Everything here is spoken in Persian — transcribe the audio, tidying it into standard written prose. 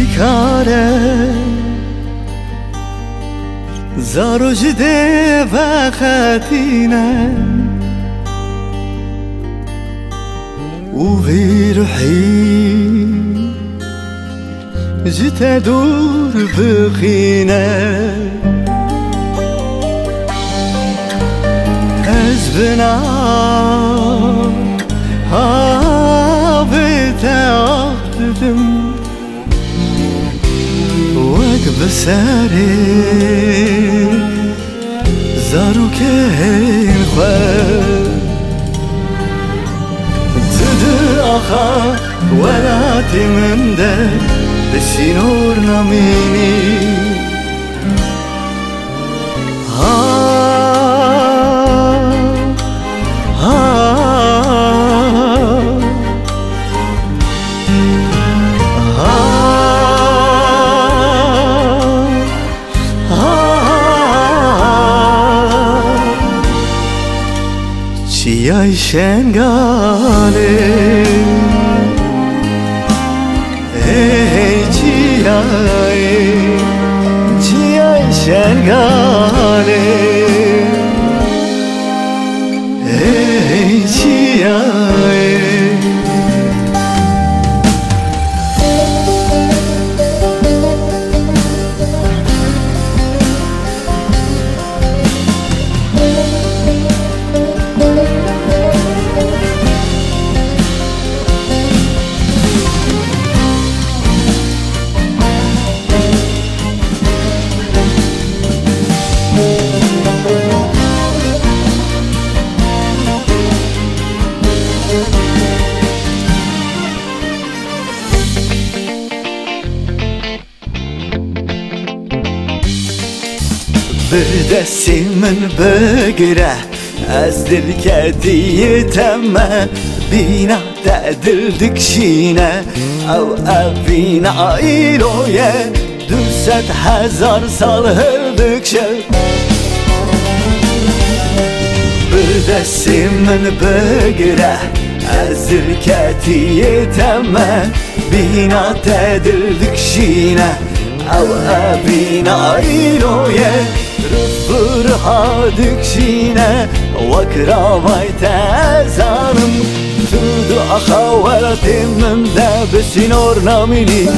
بیکاره زارو جده وقتینه و في روحي جيت ادور بخينه حزبنا هابت عقدم وك بساري زارو كين خواه آخر ولاتی منده بسی نور نمینی چیای شنگاله چیای شنگاله چیای بدستی من بگیره از دل کردی تمه بینا دل دکشینه او بینا ایرویه 200,000 سال هردکشه بدستی من بگیره از دل کردی تمه بینا دل دکشینه او بینا ایرویه رفرها دكشينا وكرامي تازانم تودو أخواتي من دا بسي نور ناميني